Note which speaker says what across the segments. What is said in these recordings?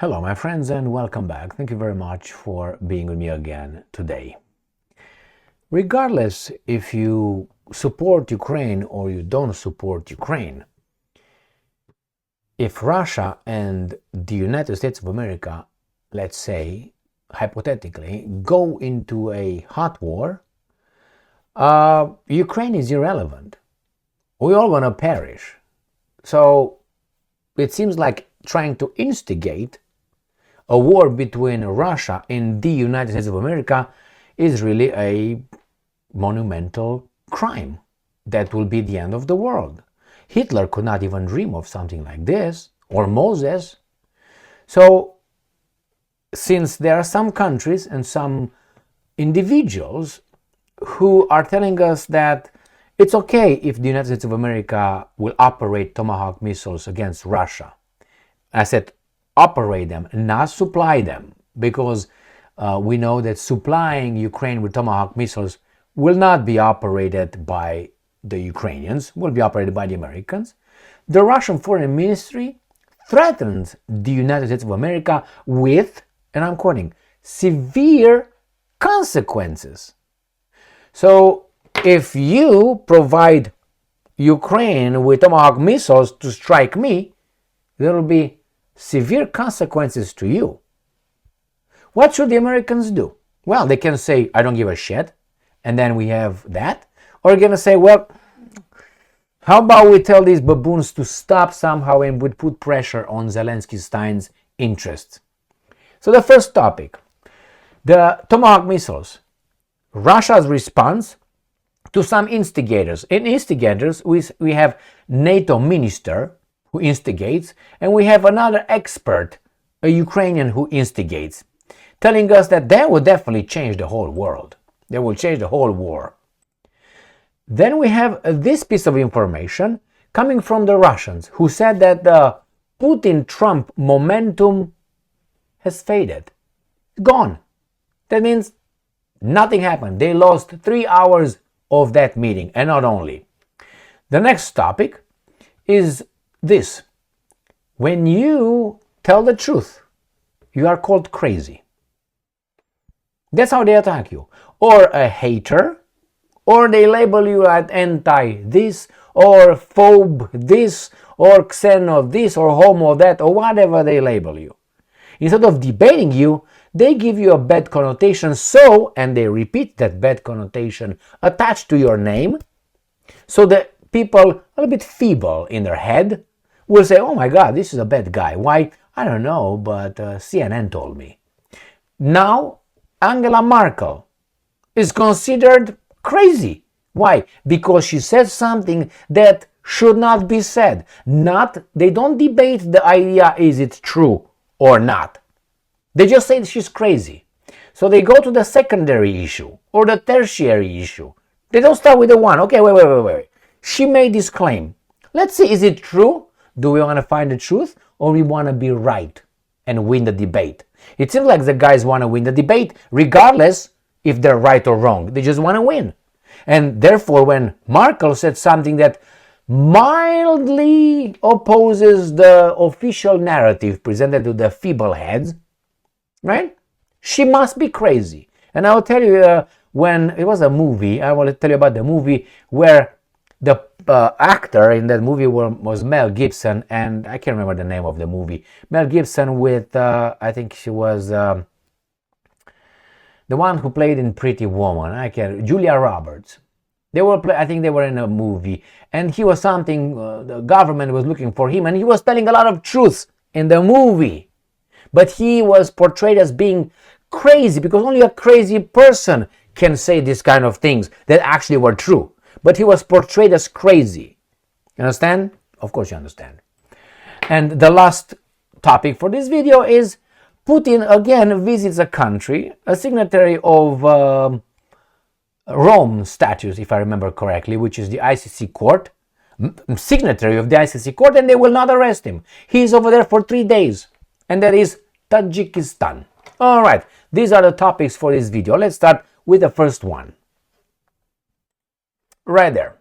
Speaker 1: Hello, my friends, and welcome back. Thank you very much for being with me again today. Regardless if you support Ukraine or you don't support Ukraine, if Russia and the United States of America, let's say, hypothetically, go into a hot war, Ukraine is irrelevant. We're all going to perish. So it seems like trying to instigate a war between Russia and the United States of America is really a monumental crime that will be the end of the world. Hitler could not even dream of something like this, or Moses. So, since there are some countries and some individuals who are telling us that it's okay if the United States of America will operate Tomahawk missiles against Russia. I said operate them, not supply them, because we know that supplying Ukraine with Tomahawk missiles will not be operated by the Ukrainians, will be operated by the Americans. The Russian Foreign Ministry threatens the United States of America with, and I'm quoting, severe consequences. So if you provide Ukraine with Tomahawk missiles to strike me, there will be severe consequences to you. What should the Americans do? Well, they can say, I don't give a shit, and then we have that. Or you're going to say, well, how about we tell these baboons to stop somehow and would put pressure on Zelensky-Stein's interests. So the first topic, the Tomahawk missiles. Russia's response to some instigators. In instigators, we have NATO minister who instigates, and we have another expert, a Ukrainian who instigates, telling us that that will definitely change the whole world. They will change the whole war. Then we have this piece of information coming from the Russians, who said that the Putin-Trump momentum has faded. Gone. That means nothing happened. They lost 3 hours of that meeting, and not only. The next topic is this. When you tell the truth, you are called crazy. That's how they attack you. Or a hater, or they label you as anti-this, or phobe this, or xeno this, or homo that, or whatever they label you. Instead of debating you, they give you a bad connotation, and they repeat that bad connotation attached to your name, so that people a little bit feeble in their head will say, oh my God, this is a bad guy. Why? I don't know, but CNN told me. Now, Angela Merkel is considered crazy. Why? Because she said something that should not be said. They don't debate the idea, is it true or not. They just say she's crazy. So they go to the secondary issue or the tertiary issue. They don't start with the one. Okay, wait. She made this claim. Let's see, is it true? Do we want to find the truth, or we want to be right and win the debate? It seems like the guys want to win the debate regardless if they're right or wrong. They just want to win. And therefore, when Merkel said something that mildly opposes the official narrative presented to the feeble heads, right? She must be crazy. And I'll tell you, when it was a movie, I want to tell you about the movie where the actor in that movie was Mel Gibson, and I can't remember the name of the movie. Mel Gibson with, I think she was the one who played in Pretty Woman. Julia Roberts. I think they were in a movie, and he was something, the government was looking for him, and he was telling a lot of truths in the movie. But he was portrayed as being crazy, because only a crazy person can say these kind of things that actually were true. But he was portrayed as crazy. You understand? Of course you understand. And the last topic for this video is Putin again visits a country, a signatory of Rome Statute, if I remember correctly, which is the ICC court, signatory of the ICC court, and they will not arrest him. He's over there for 3 days, and that is Tajikistan. All right, these are the topics for this video. Let's start with the first one. Right there.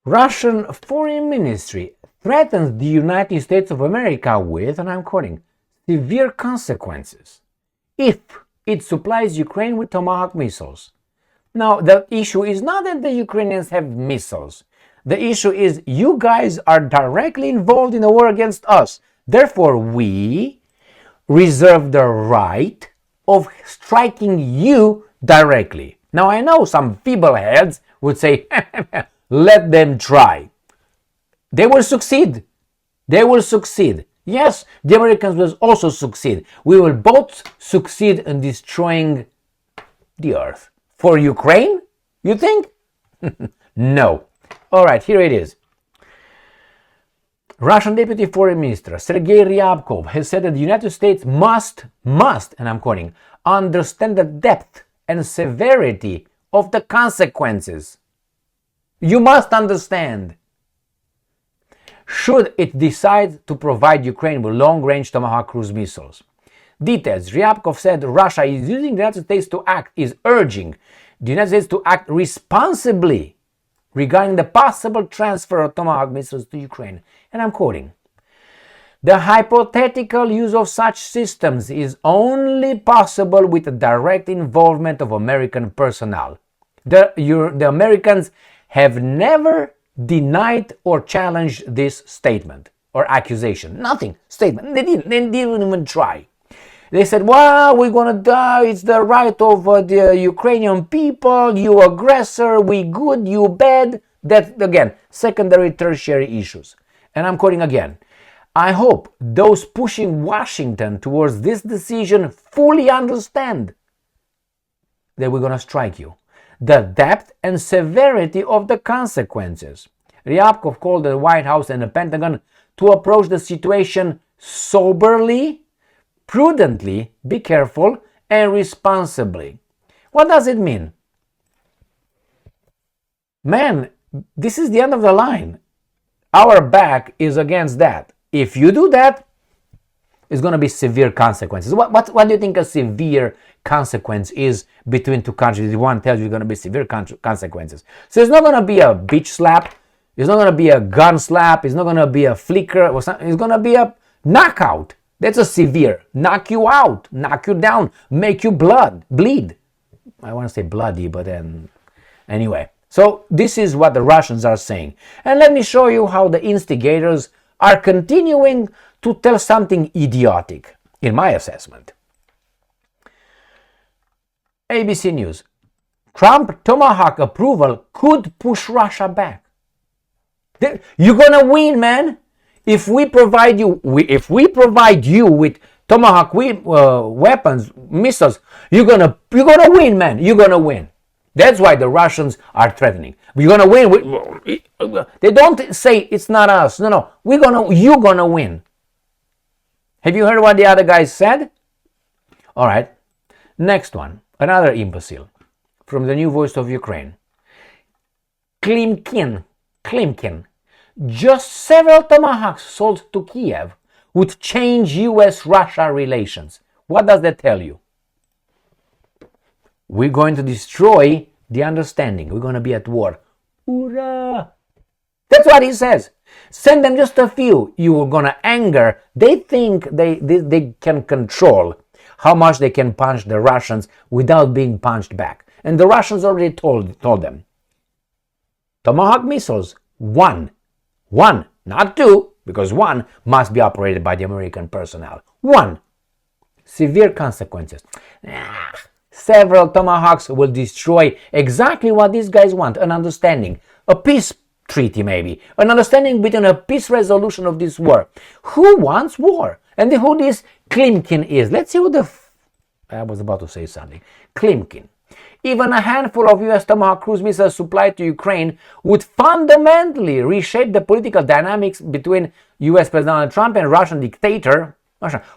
Speaker 1: Russian Foreign Ministry threatens the United States of America with, and I'm quoting, severe consequences if it supplies Ukraine with Tomahawk missiles. Now, the issue is not that the Ukrainians have missiles. The issue is you guys are directly involved in a war against us. Therefore, we reserve the right of striking you directly. Now, I know some feeble heads would say, let them try. They will succeed. They will succeed. Yes, the Americans will also succeed. We will both succeed in destroying the earth. For Ukraine, you think? No. All right, here it is. Russian Deputy Foreign Minister Sergei Ryabkov has said that the United States must, and I'm quoting, understand the depth and severity of the consequences. You must understand. Should it decide to provide Ukraine with long-range Tomahawk cruise missiles. Details. Ryabkov said Russia is using the United States to act, is urging the United States to act responsibly regarding the possible transfer of Tomahawk missiles to Ukraine. And I'm quoting, the hypothetical use of such systems is only possible with the direct involvement of American personnel. The Americans have never denied or challenged this statement or accusation. Nothing. Statement. They didn't even try. They said, well, we're going to die. It's the right of the Ukrainian people. You aggressor. We good. You bad. That, again, secondary, tertiary issues. And I'm quoting again. I hope those pushing Washington towards this decision fully understand that we're going to strike you. The depth and severity of the consequences. Ryabkov called the White House and the Pentagon to approach the situation soberly, prudently, be careful, and responsibly. What does it mean? Man, this is the end of the line. Our back is against that. If you do that, it's going to be severe consequences. What do you think a severe consequence is between two countries? One tells you it's going to be severe consequences. So it's not going to be a bitch slap. It's not going to be a gun slap. It's not going to be a flicker or something. It's going to be a knockout. That's a severe. Knock you out. Knock you down. Make you bleed. I want to say bloody, but then anyway. So this is what the Russians are saying. And let me show you how the instigators are continuing to tell something idiotic, in my assessment. ABC News. Trump Tomahawk approval could push Russia back. You're gonna win, man. If we provide you with Tomahawk weapons, missiles, you're gonna win, man. You're gonna win. That's why the Russians are threatening. We're gonna win. They don't say it's not us. No. You're gonna win. Have you heard what the other guys said? All right. Next one. Another imbecile from the New Voice of Ukraine. Klimkin. Just several Tomahawks sold to Kyiv would change US-Russia relations. What does that tell you? We're going to destroy the understanding. We're going to be at war. Hoorah! That's what he says. Send them just a few. You're going to anger. They think they can control how much they can punch the Russians without being punched back. And the Russians already told them. Tomahawk missiles, one, not two, because one must be operated by the American personnel. One. Severe consequences. Several Tomahawks will destroy exactly what these guys want, an understanding, a peace treaty maybe, an understanding between a peace resolution of this war. Who wants war? And who this Klimkin is? Let's see who I was about to say something. Klimkin. Even a handful of US Tomahawk cruise missiles supplied to Ukraine would fundamentally reshape the political dynamics between US President Donald Trump and Russian dictator,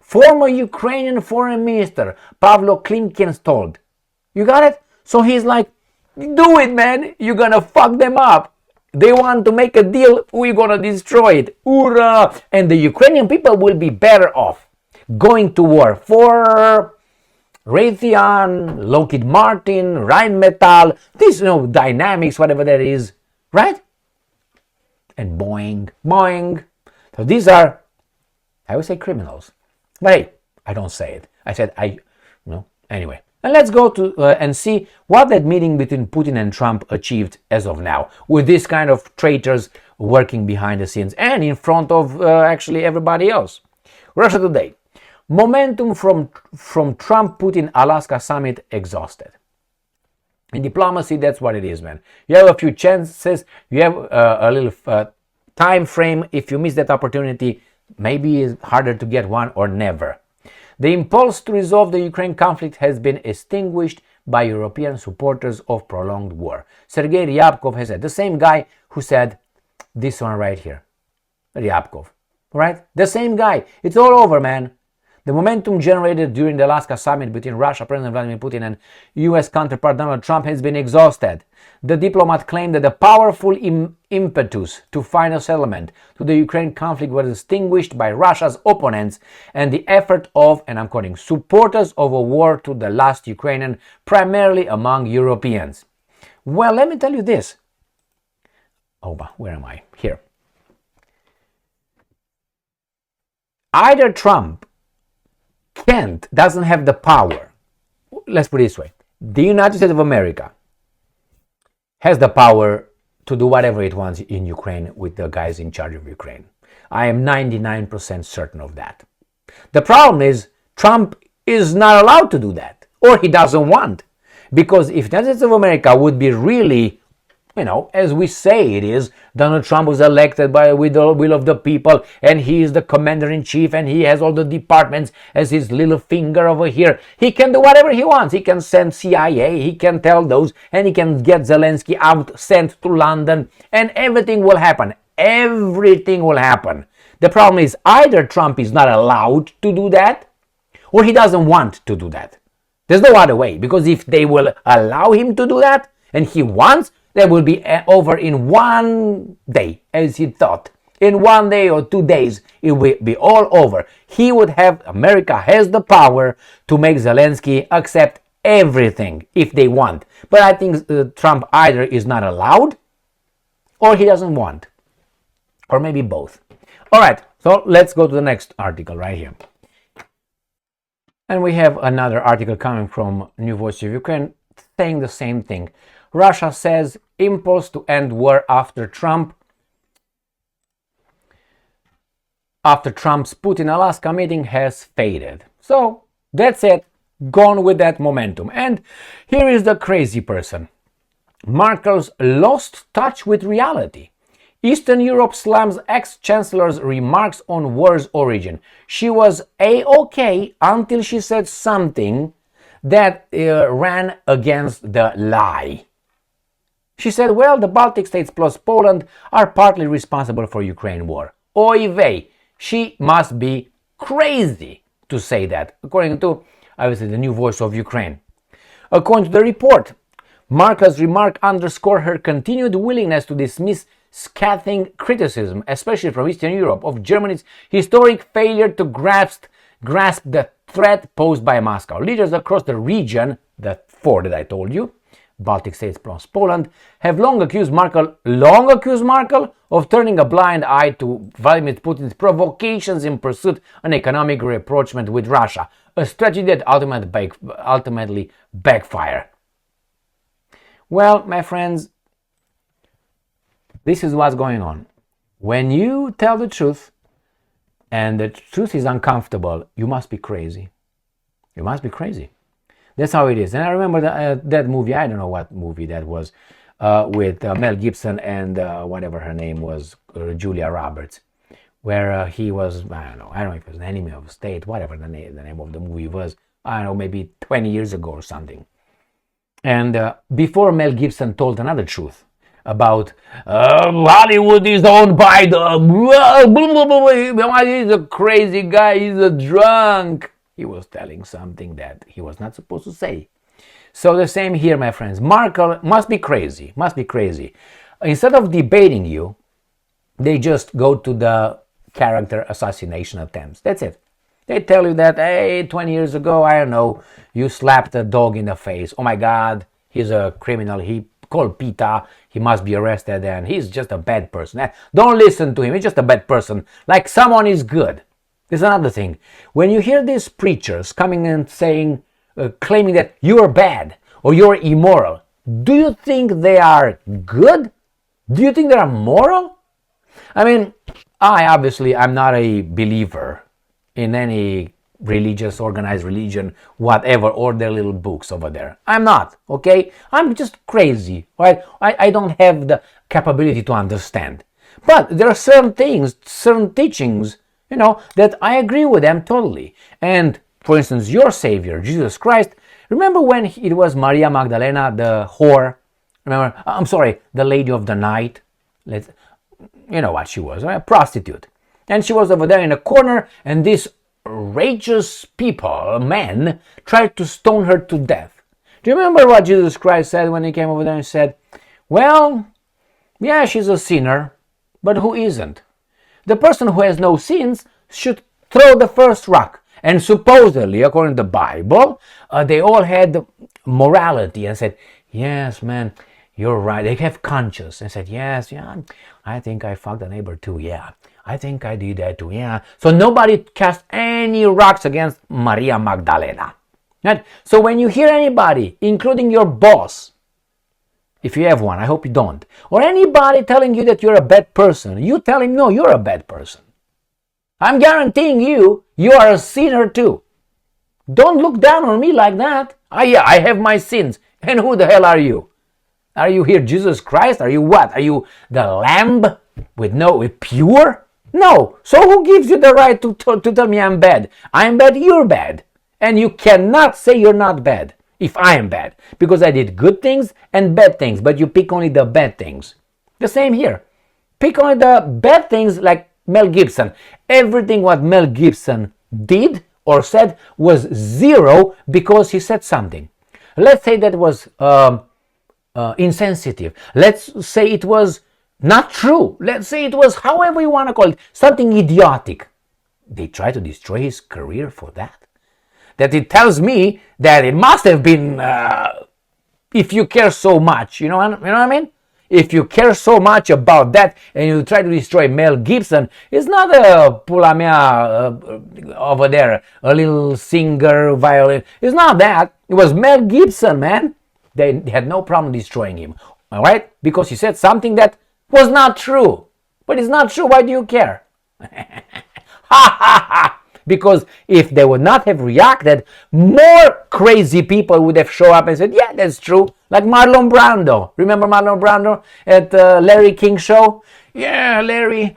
Speaker 1: former Ukrainian Foreign Minister Pavlo Klimkin told. You got it? So he's like, do it, man. You're going to fuck them up. They want to make a deal. We're going to destroy it. Hoorah! And the Ukrainian people will be better off going to war for Raytheon, Lockheed Martin, Rheinmetall, these dynamics, whatever that is, right? And boing, So these are, I would say, criminals. But hey, I don't say it. I said anyway. And let's go to and see what that meeting between Putin and Trump achieved as of now, with this kind of traitors working behind the scenes and in front of actually everybody else. Russia Today. Momentum from Trump-Putin Alaska summit exhausted. In diplomacy, that's what it is, man. You have a few chances, you have a little time frame. If you miss that opportunity, maybe it's harder to get one or never. The impulse to resolve the Ukraine conflict has been extinguished by European supporters of prolonged war. Sergei Ryabkov has said, the same guy who said this one right here. Ryabkov, right? The same guy. It's all over, man. The momentum generated during the Alaska summit between Russia President Vladimir Putin and US counterpart Donald Trump has been exhausted. The diplomat claimed that the powerful impetus to find a settlement to the Ukraine conflict was extinguished by Russia's opponents and the effort of, and I'm quoting, supporters of a war to the last Ukrainian, primarily among Europeans. Well, let me tell you this. Where am I? Here. Either Trump doesn't have the power. Let's put it this way. The United States of America has the power to do whatever it wants in Ukraine with the guys in charge of Ukraine. I am 99% certain of that. The problem is Trump is not allowed to do that, or he doesn't want. Because if the United States of America would be really, as we say it is, Donald Trump was elected with the will of the people, and he is the commander-in-chief, and he has all the departments as his little finger over here. He can do whatever he wants. He can send CIA, he can tell those, and he can get Zelensky out, sent to London, and everything will happen. Everything will happen. The problem is either Trump is not allowed to do that, or he doesn't want to do that. There's no other way, because if they will allow him to do that, and he wants, that will be over in one day, as he thought. In 1 day or 2 days, it will be all over. America has the power to make Zelensky accept everything if they want. But I think Trump either is not allowed or he doesn't want. Or maybe both. All right, so let's go to the next article right here. And we have another article coming from New Voice of Ukraine saying the same thing. Russia says impulse to end war after Trump's Putin Alaska meeting has faded. So that's it. Gone with that momentum. And here is the crazy person. Merkel's lost touch with reality. Eastern Europe slams ex-chancellor's remarks on war's origin. She was A-OK until she said something that ran against the lie. She said, well, the Baltic states plus Poland are partly responsible for Ukraine war. Oy vey, she must be crazy to say that, according to, obviously, the New Voice of Ukraine. According to the report, Merkel's remark underscored her continued willingness to dismiss scathing criticism, especially from Eastern Europe, of Germany's historic failure to grasp the threat posed by Moscow. Leaders across the region, the four that I told you, Baltic states plus Poland, have long accused Merkel of turning a blind eye to Vladimir Putin's provocations in pursuit of an economic rapprochement with Russia, a strategy that ultimately backfired. Well, my friends, this is what's going on. When you tell the truth, and the truth is uncomfortable, you must be crazy. You must be crazy. That's how it is. And I remember that movie, I don't know what movie that was, with Mel Gibson and whatever her name was, Julia Roberts, where he was, I don't know if it was an enemy of the state, whatever the name of the movie was, I don't know, maybe 20 years ago or something. And before Mel Gibson told another truth about Hollywood is owned by he's a crazy guy, he's a drunk. He was telling something that he was not supposed to say. So the same here, my friends. Merkel must be crazy, Instead of debating you, they just go to the character assassination attempts. That's it. They tell you that, hey, 20 years ago, I don't know, you slapped a dog in the face. Oh my God, he's a criminal. He called Pita, he must be arrested, and he's just a bad person. Don't listen to him, he's just a bad person. Like someone is good. There's another thing. When you hear these preachers coming and saying, claiming that you're bad or you're immoral, do you think they are good? Do you think they are moral? I mean, I'm not a believer in any religious, organized religion, whatever, or their little books over there. I'm not, okay? I'm just crazy, right? I don't have the capability to understand. But there are certain things, certain teachings, that I agree with them totally. And, for instance, your Savior, Jesus Christ, remember when it was Maria Magdalena, the whore? Remember, the lady of the night? You know what she was, right? A prostitute. And she was over there in a corner, and these righteous people, men, tried to stone her to death. Do you remember what Jesus Christ said when he came over there and said, well, yeah, she's a sinner, but who isn't? The person who has no sins should throw the first rock. And supposedly, according to the Bible, they all had morality and said, yes, man, you're right. They have conscience and said, yes, yeah, I think I fucked a neighbor too, yeah. I think I did that too, yeah. So nobody cast any rocks against Maria Magdalena. Right? So when you hear anybody, including your boss, if you have one, I hope you don't, or anybody telling you that you're a bad person, you tell him, no, you're a bad person. I'm guaranteeing you, you are a sinner too. Don't look down on me like that. I have my sins. And who the hell are you? Are you here Jesus Christ? Are you what? Are you the lamb with pure? No. So who gives you the right to tell me I'm bad? I'm bad, you're bad. And you cannot say you're not bad if I am bad. Because I did good things and bad things, but you pick only the bad things. The same here. Pick only the bad things like Mel Gibson. Everything what Mel Gibson did or said was zero because he said something. Let's say that was insensitive. Let's say it was not true. Let's say it was, however you want to call it, something idiotic. They try to destroy his career for that. That it tells me that it must have been, if you care so much, you know what I mean? If you care so much about that and you try to destroy Mel Gibson, it's not a pula mea over there, a little singer, violin. It's not that. It was Mel Gibson, man. They had no problem destroying him, all right? Because he said something that was not true. But it's not true. Why do you care? Ha ha ha! Because if they would not have reacted, more crazy people would have shown up and said, yeah, that's true. Like Marlon Brando. Remember Marlon Brando at Larry King show? Yeah, Larry,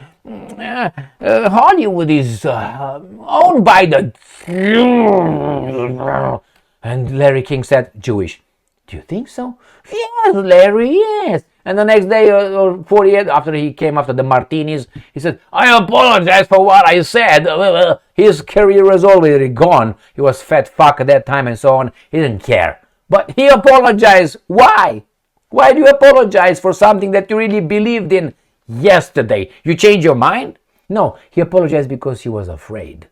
Speaker 1: Hollywood is owned by the... And Larry King said, Jewish. Do you think so? Yes, Larry, yes. And the next day, or 48, after he came after the martinis, he said, I apologize for what I said. His career was already gone. He was fat fuck at that time and so on. He didn't care. But he apologized. Why? Why do you apologize for something that you really believed in yesterday? You changed your mind? No, he apologized because he was afraid.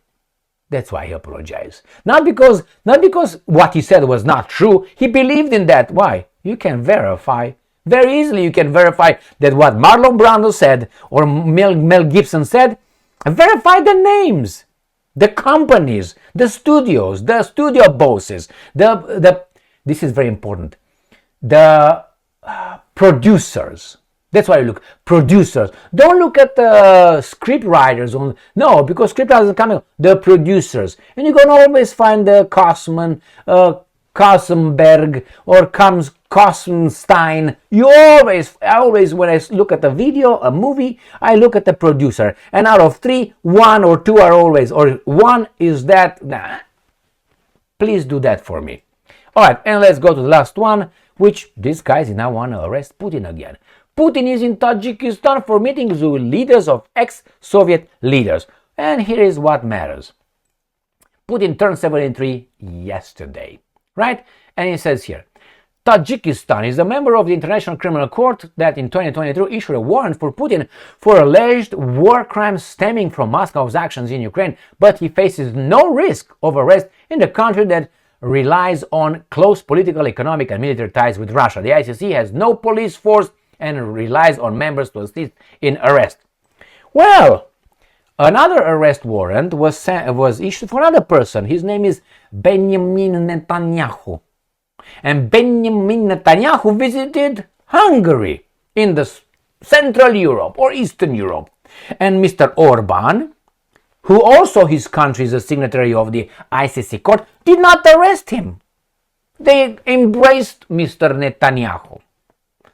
Speaker 1: That's why he apologized. Not because what he said was not true. He believed in that. Why? You can verify. Very easily you can verify that what Marlon Brando said or Mel Gibson said. Verify the names, the companies, the studios, the studio bosses, this is very important, the producers. That's why you look. Producers. Don't look at the script writers. No, because script writers are coming. The producers. And you're going to always find the Kosman, Kosenberg, or Kosenstein. I always, when I look at a video, a movie, I look at the producer. And out of 3, 1 or 2 are always, or 1 is that. Nah. Please do that for me. All right, and let's go to the last one, which these guys now want to arrest Putin again. Putin is in Tajikistan for meetings with leaders of ex-Soviet leaders. And here is what matters. Putin turned 73 yesterday, right? And he says here, Tajikistan is a member of the International Criminal Court that in 2022 issued a warrant for Putin for alleged war crimes stemming from Moscow's actions in Ukraine, but he faces no risk of arrest in the country that relies on close political, economic, and military ties with Russia. The ICC has no police force and relies on members to assist in arrest. Well, another arrest warrant was issued for another person. His name is Benjamin Netanyahu. And Benjamin Netanyahu visited Hungary in the Central Europe or Eastern Europe. And Mr. Orban, who also his country is a signatory of the ICC court, did not arrest him. They embraced Mr. Netanyahu.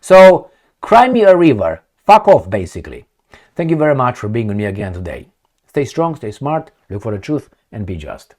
Speaker 1: So, cry me a river. Fuck off, basically. Thank you very much for being with me again today. Stay strong, stay smart, look for the truth, and be just.